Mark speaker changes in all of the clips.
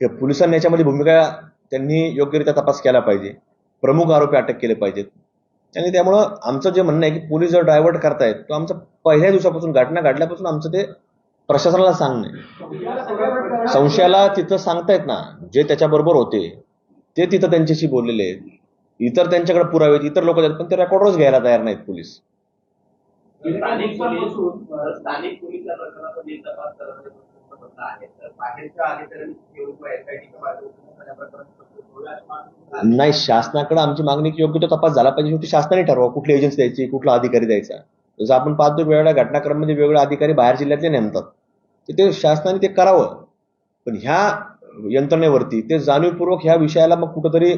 Speaker 1: हे पोलिसांनी याच्यामध्ये भूमिका त्यांनी योग्यरित्या तपास केला पाहिजे, प्रमुख आरोपी अटक केले पाहिजेत. आणि त्यामुळं आमचं जे म्हणणं आहे की पोलीस जर डायव्हर्ट करतायत, तो आमचं पहिल्या दिवसापासून घटना घडल्यापासून आमचं ते प्रशासनाला सांगणं, संशयाला तिथं सांगतायत ना, जे त्याच्याबरोबर होते ते तिथं त्यांच्याशी बोललेले आहेत, इतर त्यांच्याकडे पुरावे आहेत, इतर लोक आहेत, पण ते रेकॉर्डच घ्यायला तयार नाहीत पोलीस.
Speaker 2: स्थानिक पोलीस या प्रकरणामध्ये तपास करत आहेत, तर बाहेरच्या अधिकाऱ्यांनी
Speaker 1: नाही, शासनाकडे आमची मागणी की योग्य तो तपास झाला पाहिजे. शेवटी शासनाने ठरवा कुठली एजन्सी द्यायची, कुठला अधिकारी द्यायचा. जसं आपण पाहतो वेगवेगळ्या घटनाक्रमामध्ये वेगवेगळे अधिकारी बाहेर जिल्ह्यातले नेमतात, तर ते शासनाने ते करावं. पण ह्या यंत्रणेवरती ते जाणीवपूर्वक ह्या विषयाला मग कुठंतरी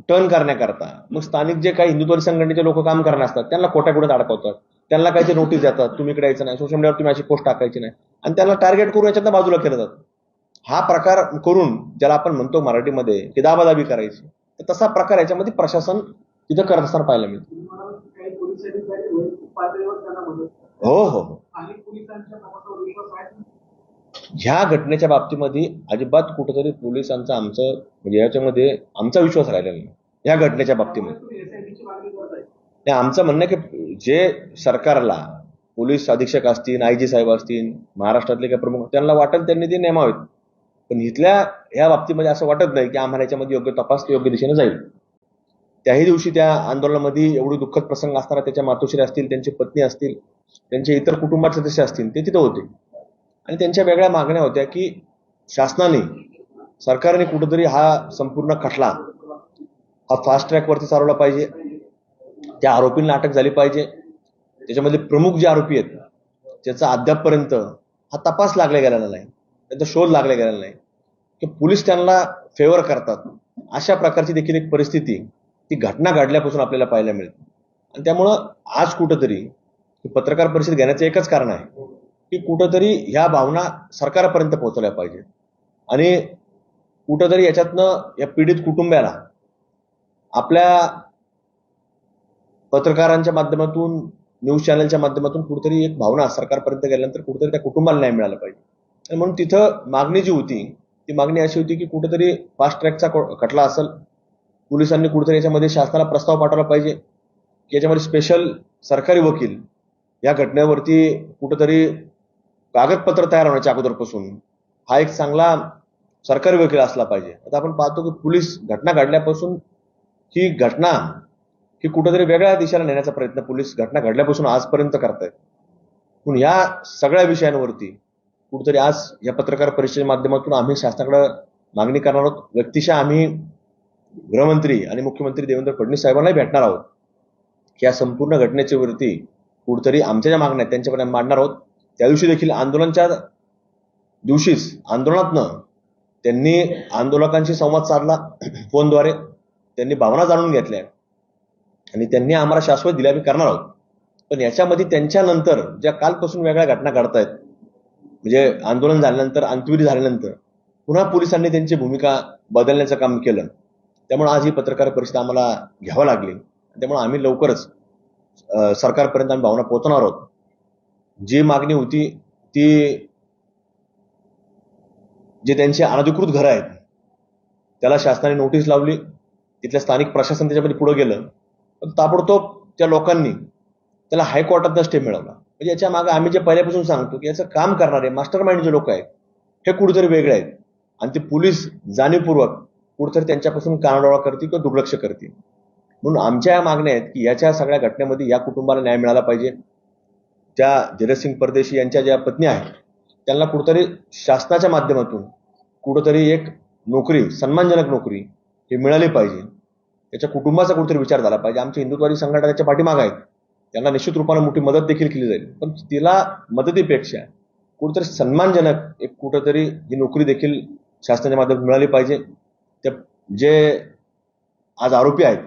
Speaker 1: टर्न करण्याकरता मग स्थानिक जे काही हिंदुत्ववादी संघटनेचे लोक काम करणार असतात त्यांना खोट्याकुठे अडकवतात, त्यांना काहीतरी नोटीस देतात, तुम्ही इकडे यायचं नाही, सोशल मीडियावर तुम्ही अशी पोस्ट टाकायची नाही, आणि त्यांना टार्गेट करून याच्यातनं बाजूला केलं जातं. हा प्रकार करून ज्याला आपण म्हणतो मराठीमध्ये की दाबादाबी करायची, तर तसा प्रकार याच्यामध्ये प्रशासन तिथं करत असताना पाहायला मिळतो. हो हो, ह्या घटनेच्या बाबतीमध्ये अजिबात कुठेतरी पोलिसांचा आमचं म्हणजे याच्यामध्ये आमचा विश्वास राहिलेला नाही. या घटनेच्या बाबतीमध्ये आमचं म्हणणं आहे की जे सरकारला पोलीस अधीक्षक असतील, आयजी साहेब असतील, महाराष्ट्रातले काही प्रमुख त्यांना वाटेल त्यांनी ते नेमावेत, पण इथल्या ह्या बाबतीमध्ये असं वाटत नाही की आम्हाला याच्यामध्ये योग्य तपास योग्य दिशेने जाईल. त्याही दिवशी त्या आंदोलनामध्ये एवढी दुःखद प्रसंग असताना त्याच्या मातोश्री असतील, त्यांची पत्नी असतील, त्यांचे इतर कुटुंबाचे सदस्य असतील, ते तिथं होते आणि त्यांच्या वेगळ्या मागण्या होत्या की शासनाने सरकारने कुठेतरी हा संपूर्ण खटला हा फास्ट ट्रॅकवरती चालवला पाहिजे, त्या आरोपींना अटक झाली पाहिजे, त्याच्यामध्ये प्रमुख जे आरोपी आहेत त्याचा अद्यापपर्यंत हा तपास लागला गेलेला नाही, त्यांचा शोध लागला गेलेला नाही, की पोलीस त्यांना फेवर करतात. अशा प्रकारची देखील एक परिस्थिती ती घटना घडल्यापासून आपल्याला पाहायला मिळते. आणि त्यामुळं आज कुठंतरी पत्रकार परिषद घेण्याचं एकच कारण आहे की कुठंतरी ह्या भावना सरकारपर्यंत पोहोचल्या पाहिजेत आणि कुठंतरी याच्यातनं या पीडित कुटुंबाला आपल्या पत्रकारांच्या माध्यमातून, न्यूज चॅनलच्या माध्यमातून कुठेतरी एक भावना सरकारपर्यंत गेल्यानंतर कुठेतरी त्या कुटुंबाला न्याय मिळाला पाहिजे. आणि म्हणून तिथं मागणी जी होती ती मागणी अशी होती की कुठेतरी फास्ट ट्रॅकचा खटला असेल, पोलिसांनी कुठेतरी याच्यामध्ये शासनाला प्रस्ताव पाठवला पाहिजे की याच्यामध्ये स्पेशल सरकारी वकील या घटनेवरती कुठेतरी कागदपत्र तयार होण्याच्या अगोदरपासून हा एक चांगला सरकारी वकील असला पाहिजे. आता आपण पाहतो की पोलीस घटना घडल्यापासून ही घटना ही कुठेतरी वेगळ्या दिशेला नेण्याचा प्रयत्न पोलीस घटना घडल्यापासून आजपर्यंत करतायत. म्हणून या सगळ्या विषयांवरती कुठेतरी आज या पत्रकार परिषदेच्या माध्यमातून आम्ही शासनाकडे मागणी करणार आहोत. व्यक्तिशः आम्ही गृहमंत्री आणि मुख्यमंत्री देवेंद्र फडणवीस साहेबांनाही भेटणार आहोत की या संपूर्ण घटनेच्या वरती कुठेतरी आमच्या ज्या मागण्या आहेत त्यांच्यापर्यंत मांडणार आहोत. त्या दिवशी देखील आंदोलनाच्या दिवशीच आंदोलनातनं त्यांनी आंदोलकांशी संवाद साधला फोनद्वारे, त्यांनी भावना जाणून घेतल्या आणि त्यांनी आम्हाला शाश्वत दिल्या आम्ही करणार आहोत. पण याच्यामध्ये त्यांच्यानंतर ज्या कालपासून वेगळ्या घटना घडतायत, म्हणजे आंदोलन झाल्यानंतर, अंत्यविधी झाल्यानंतर पुन्हा पोलिसांनी त्यांची भूमिका बदलण्याचं काम केलं. त्यामुळे आज ही पत्रकार परिषद आम्हाला घ्यावं लागली. त्यामुळे आम्ही लवकरच सरकारपर्यंत आम्ही भावना पोहोचणार आहोत. जी मागणी होती ती जे त्यांची अनधिकृत घरं आहेत त्याला शासनाने नोटीस लावली, तिथल्या स्थानिक प्रशासन त्याच्यामध्ये पुढे गेलं, पण ताबडतोब त्या लोकांनी त्याला हायकोर्टातनं स्टे मिळवला. म्हणजे याच्या मागे आम्ही जे पहिल्यापासून सांगतो की याचं काम करणारे मास्टर माइंड जे लोक आहेत हे कुठेतरी वेगळे आहेत आणि ते पोलीस जाणीवपूर्वक कुठेतरी त्यांच्यापासून कानाडोळा करतील किंवा दुर्लक्ष करतील. म्हणून आमच्या या मागण्या आहेत की याच्या सगळ्या घटनेमध्ये या कुटुंबाला न्याय मिळाला पाहिजे. त्या धीरजसिंग परदेशी यांच्या ज्या पत्नी आहेत त्यांना कुठेतरी शासनाच्या माध्यमातून कुठेतरी एक नोकरी, सन्मानजनक नोकरी ही मिळाली पाहिजे. त्याच्या कुटुंबाचा कुठेतरी विचार झाला पाहिजे. आमच्या हिंदुत्ववादी संघटना त्याच्या पाठीमागे आहेत, त्यांना निश्चित रूपाने मोठी मदत देखील केली जाईल, पण तिला मदतीपेक्षा कुठेतरी सन्मानजनक एक कुठेतरी ही नोकरी देखील शासनाच्या माध्यमातून मिळाली पाहिजे. त्या जे आज आरोपी आहेत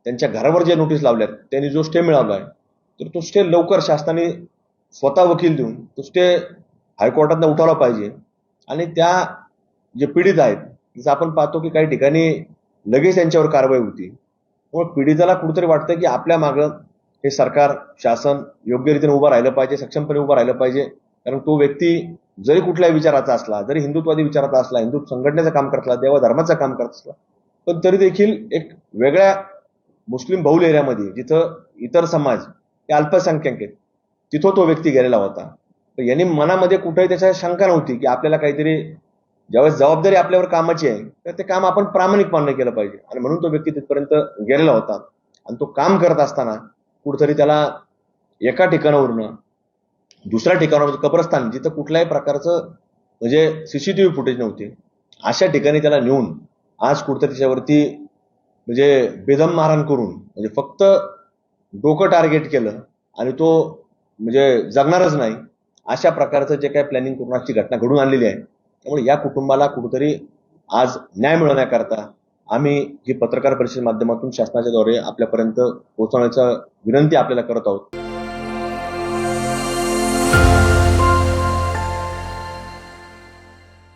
Speaker 1: त्यांच्या घरावर जे नोटीस लावल्यात त्यांनी जो स्टे मिळवला आहे तर तो स्टे लवकर शासनाने स्वतः वकील देऊन तो स्टे हायकोर्टातनं उठवला पाहिजे. आणि त्या जे पीडित आहेत, जसं आपण पाहतो की काही ठिकाणी लगेच त्यांच्यावर कारवाई होती, मग पीडिताला कुठेतरी वाटतं की आपल्या मागं हे सरकार, शासन योग्य रीतीने उभं राहिलं पाहिजे, सक्षमपणे उभं राहिलं पाहिजे, कारण तो व्यक्ती जरी कुठल्याही विचाराचा असला, जरी हिंदुत्वादी विचाराचा असला, हिंदू संघटनेचं काम करत असला, देवधर्माचं काम करत असला, पण तरी देखील एक वेगळ्या मुस्लिम बहुल एरियामध्ये जिथं इतर समाज हे अल्पसंख्याक आहेत, तिथं तो व्यक्ती गेलेला होता. तर यांनी मनामध्ये कुठेही त्याच्या शंका नव्हती की आपल्याला काहीतरी ज्यावेळेस जबाबदारी आपल्यावर कामाची आहे तर ते काम आपण प्रामाणिकपणे केलं पाहिजे, आणि म्हणून तो व्यक्ती तिथपर्यंत गेलेला होता. आणि तो काम करत असताना कुठेतरी त्याला एका ठिकाणावरून दुसऱ्या ठिकाणावर कब्रस्तान जिथं कुठल्याही प्रकारचं म्हणजे सीसीटीव्ही फुटेज नव्हती, अशा ठिकाणी त्याला नेऊन आज कुठेतरी त्याच्यावरती म्हणजे बेदम मारहाण करून म्हणजे फक्त डोकं टार्गेट केलं आणि तो म्हणजे जगणारच नाही, अशा प्रकारचं जे काही प्लॅनिंग करून आजची घटना घडून आणलेली आहे. त्यामुळे या कुटुंबाला कुठेतरी आज न्याय मिळवण्याकरता आम्ही ही पत्रकार परिषदेच्या माध्यमातून शासनाच्या द्वारे आपल्यापर्यंत पोहोचवण्याचा विनंती आपल्याला करत आहोत.